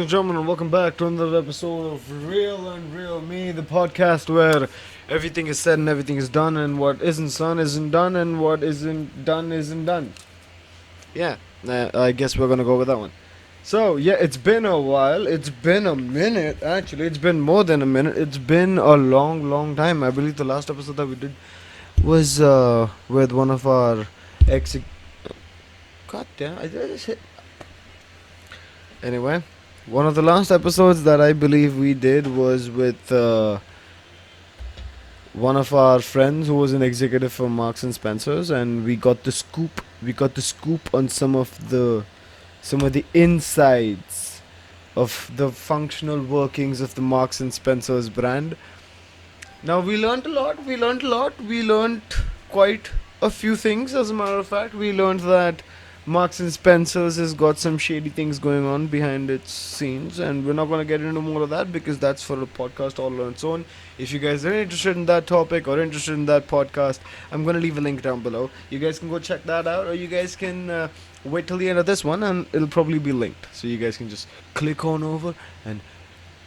and gentlemen, and welcome back to another episode of Reel.Unreal, me, the podcast where everything is said and everything is done, and what isn't done isn't done, and what isn't done isn't done. Yeah, I guess we're gonna go with that one. So, yeah, it's been a while. It's been a minute, actually. It's been more than a minute. It's been a long, long time. I believe the last episode that we did was with one of our ex. God damn, I just hit. Anyway, one of the last episodes that I believe we did was with one of our friends who was an executive for Marks and Spencers, and we got the scoop. We got the scoop on some of the insides of the functional workings of the Marks and Spencers brand. Now we learned a lot. We learned a lot. We learned quite a few things. As a matter of fact, we learned that Marks and Spencers has got some shady things going on behind its scenes, and we're not going to get into more of that because that's for a podcast all on its own. If you guys are interested in that topic or interested in that podcast, I'm going to leave a link down below. You guys can go check that out, or you guys can wait till the end of this one, and it'll probably be linked, so you guys can just click on over and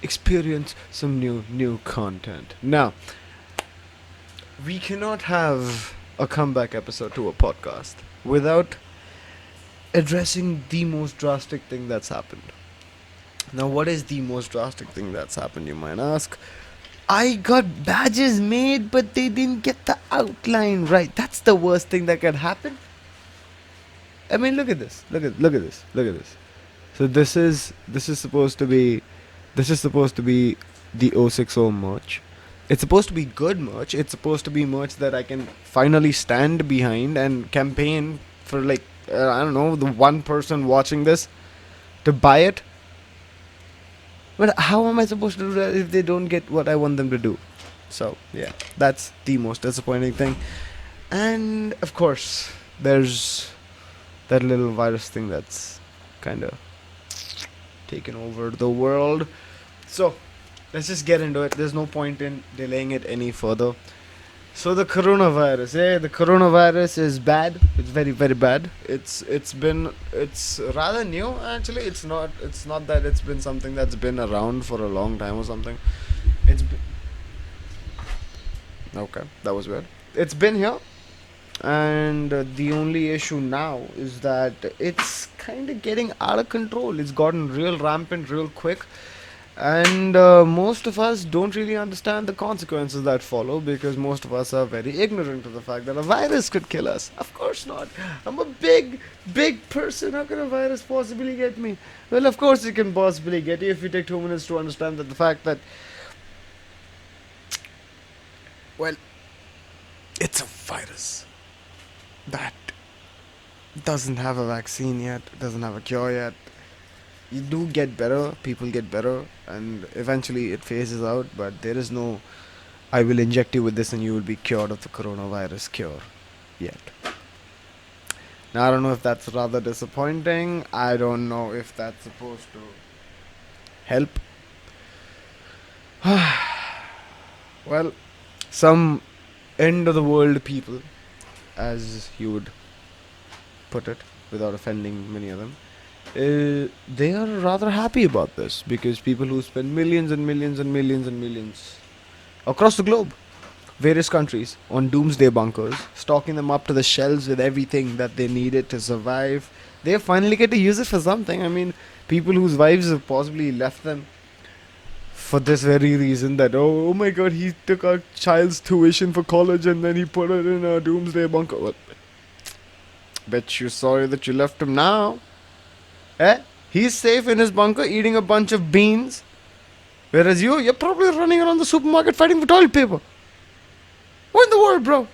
experience some new content. Now, we cannot have a comeback episode to a podcast without addressing the most drastic thing that's happened. Now, what is the most drastic thing that's happened, you might ask? I got badges made, but they didn't get the outline right. That's the worst thing that could happen. I mean, look at this. Look at this. So this is supposed to be the O60 merch. It's supposed to be good merch. It's supposed to be merch that I can finally stand behind and campaign for, like, I don't know, the one person watching this to buy it. But how am I supposed to do that if they don't get what I want them to do? So, yeah, that's the most disappointing thing. And, of course, there's that little virus thing that's kind of taken over the world. So, let's just get into it. There's no point in delaying it any further. So the coronavirus is bad. It's very, very bad. It's rather new, actually. It's not that it's been something that's been around for a long time or something. It's been, okay, that was weird. It's been here, and the only issue now is that it's kind of getting out of control. It's gotten real rampant real quick, and most of us don't really understand the consequences that follow because most of us are very ignorant of the fact that a virus could kill us. Of course not. I'm a big person. How can a virus possibly get me? Well, of course it can possibly get you if you take 2 minutes to understand that the fact that, well, it's a virus that doesn't have a vaccine yet, doesn't have a cure yet. You do get better, people get better, and eventually it phases out, but there is no I will inject you with this and you will be cured of the coronavirus cure yet. Now, I don't know if that's rather disappointing. I don't know if that's supposed to help. Well, some end of the world people, as you would put it, without offending many of them, they are rather happy about this because people who spend millions and millions and millions and millions across the globe, various countries, on doomsday bunkers, stocking them up to the shelves with everything that they needed to survive, they finally get to use it for something. I mean, people whose wives have possibly left them for this very reason that, oh my god, he took our child's tuition for college and then he put it in a doomsday bunker. Well, bet you're sorry that you left him now. Eh? He's safe in his bunker eating a bunch of beans. Whereas you're probably running around the supermarket fighting for toilet paper. What in the world, bro?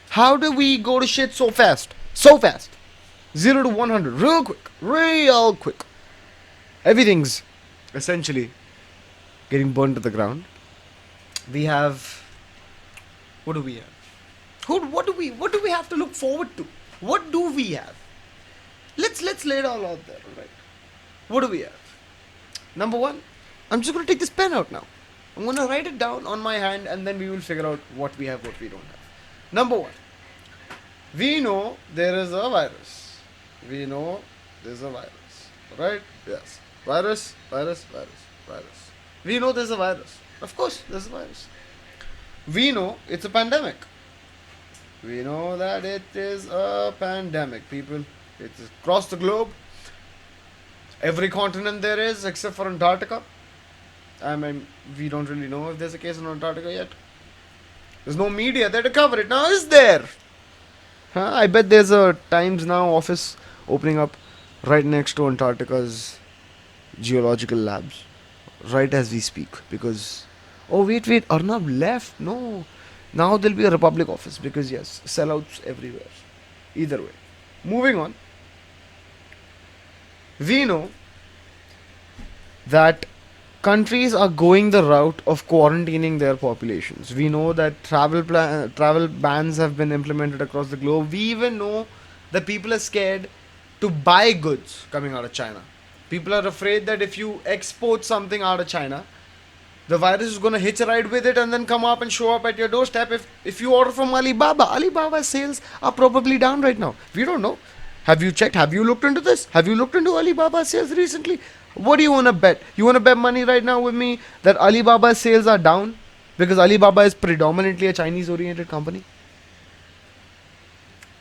How do we go to shit so fast? So fast. 0 to 100. Real quick. Real quick. Everything's essentially getting burned to the ground. We have... What do we have? What do we have to look forward to? What do we have? Let's lay it all out there, alright? What do we have? Number one, I'm just gonna take this pen out now. I'm gonna write it down on my hand and then we will figure out what we have, what we don't have. Number one, we know there is a virus. We know there's a virus, right? Yes. Virus, virus, virus, virus. We know there's a virus. Of course, there's a virus. We know it's a pandemic. We know that it is a pandemic, people. It's across the globe. Every continent there is, except for Antarctica. I mean, we don't really know if there's a case in Antarctica yet. There's no media there to cover it. Now, is there? Huh? I bet there's a Times Now office opening up right next to Antarctica's geological labs. Right as we speak. Because. Oh, wait. Arnab left. No. Now there'll be a Republic office. Because, yes, sellouts everywhere. Either way. Moving on. We know that countries are going the route of quarantining their populations. We know that travel bans have been implemented across the globe. We even know that people are scared to buy goods coming out of China. People are afraid that if you export something out of China, the virus is going to hitch a ride with it and then come up and show up at your doorstep. If you order from Alibaba's sales are probably down right now. We don't know. Have you checked? Have you looked into this? Have you looked into Alibaba's sales recently? What do you want to bet? You want to bet money right now with me that Alibaba's sales are down because Alibaba is predominantly a Chinese-oriented company?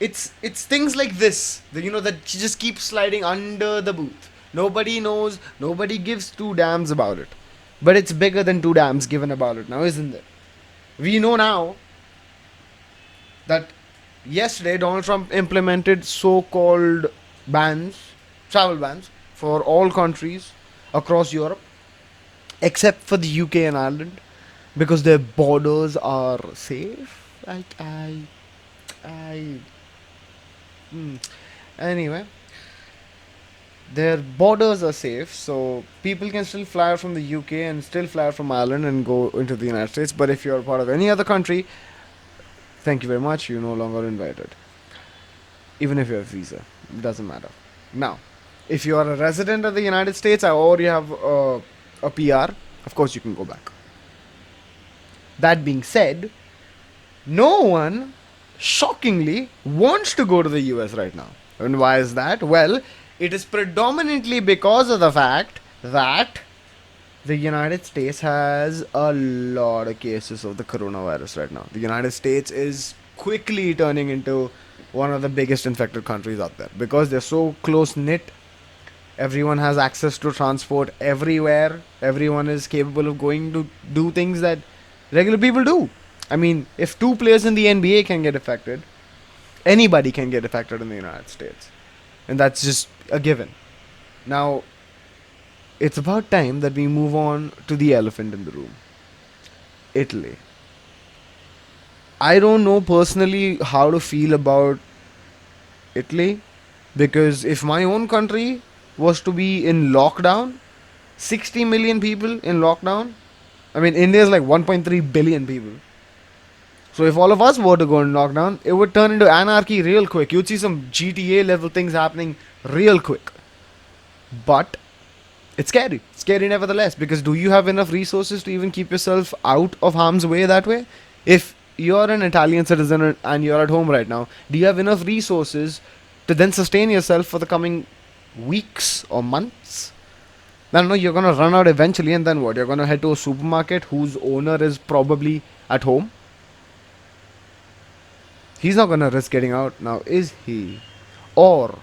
It's things like this that, that just keep sliding under the booth. Nobody knows. Nobody gives two damns about it. But it's bigger than two damns given about it now, isn't it? We know now that yesterday Donald Trump implemented so-called bans, travel bans, for all countries across Europe, except for the UK and Ireland, because their borders are safe. I. Anyway, their borders are safe, so people can still fly from the UK and still fly from Ireland and go into the United States. But if you're part of any other country, thank you very much, you're no longer invited. Even if you have visa, it doesn't matter. Now, if you are a resident of the United States or you have a PR, of course you can go back. That being said, no one, shockingly, wants to go to the US right now. And why is that? Well, it is predominantly because of the fact that the United States has a lot of cases of the coronavirus right now. The United States is quickly turning into one of the biggest infected countries out there because they're so close knit. Everyone has access to transport everywhere. Everyone is capable of going to do things that regular people do. I mean, if two players in the NBA can get affected, anybody can get affected in the United States. And that's just a given. Now, it's about time that we move on to the elephant in the room. Italy. I don't know personally how to feel about Italy, because if my own country was to be in lockdown, 60 million people in lockdown, I mean, India is like 1.3 billion people. So if all of us were to go in lockdown, it would turn into anarchy real quick. You'd see some GTA level things happening real quick. But it's scary. Scary nevertheless, because do you have enough resources to even keep yourself out of harm's way that way? If you're an Italian citizen and you're at home right now, do you have enough resources to then sustain yourself for the coming weeks or months? I don't know, you're going to run out eventually, and then what? You're going to head to a supermarket whose owner is probably at home? He's not going to risk getting out now, is he? Or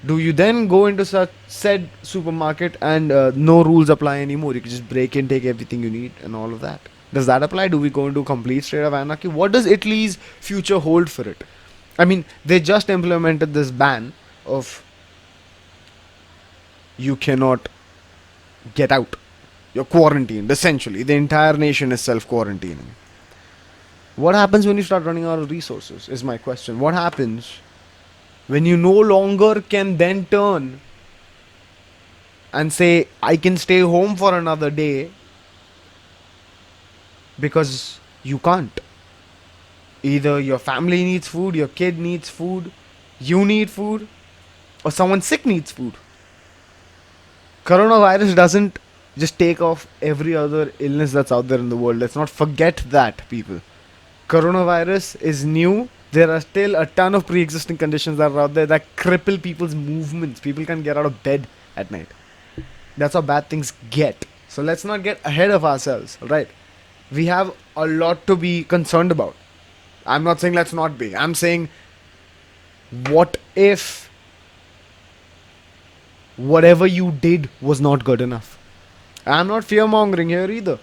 do you then go into such said supermarket and no rules apply anymore? You can just break in, take everything you need and all of that. Does that apply? Do we go into complete state of anarchy? What does Italy's future hold for it? I mean, they just implemented this ban of you cannot get out. You're quarantined, essentially. The entire nation is self-quarantining. What happens when you start running out of resources, is my question. What happens when you no longer can then turn and say, I can stay home for another day, because you can't. Either your family needs food, your kid needs food, you need food, or someone sick needs food. Coronavirus doesn't just take off every other illness that's out there in the world. Let's not forget that, people. Coronavirus is new. There are still a ton of pre-existing conditions that are out there that cripple people's movements. People can't get out of bed at night. That's how bad things get. So let's not get ahead of ourselves, right? We have a lot to be concerned about. I'm not saying let's not be. I'm saying, what if whatever you did was not good enough? I'm not fear mongering here either.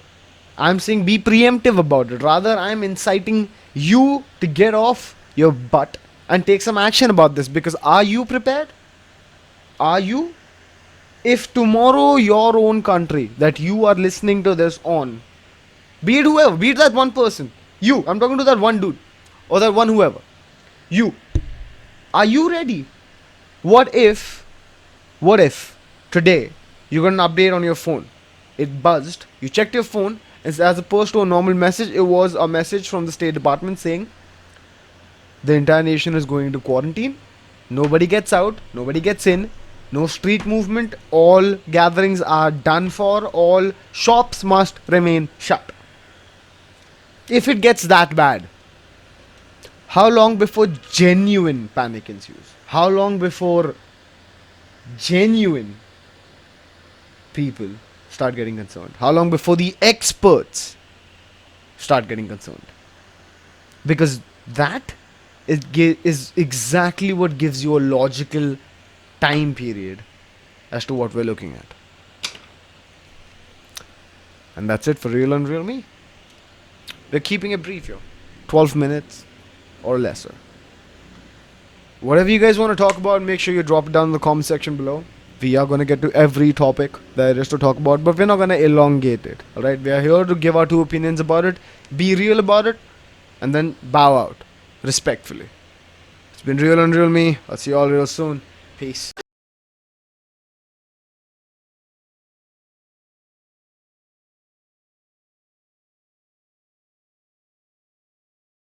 I'm saying be preemptive about it. Rather, I'm inciting you to get off your butt and take some action about this, because are you prepared? Are you? If tomorrow your own country that you are listening to this on, be it whoever, be it that one person, you, I'm talking to that one dude or that one whoever, you, are you ready? What if today you got an update on your phone? It buzzed, you checked your phone, as opposed to a normal message, it was a message from the State Department saying the entire nation is going into quarantine. Nobody gets out, nobody gets in, no street movement, all gatherings are done for, all shops must remain shut. If it gets that bad, how long before genuine panic ensues? How long before genuine people start getting concerned? How long before the experts start getting concerned? Because that is exactly what gives you a logical time period as to what we're looking at. And that's it for Reel.Unreal me. We're keeping it brief here. 12 minutes or lesser. Whatever you guys want to talk about, make sure you drop it down in the comment section below. We are going to get to every topic there is to talk about, but we're not going to elongate it. Alright, we are here to give our two opinions about it, be real about it, and then bow out respectfully. It's been Reel.Unreal me. I'll see you all real soon. Peace.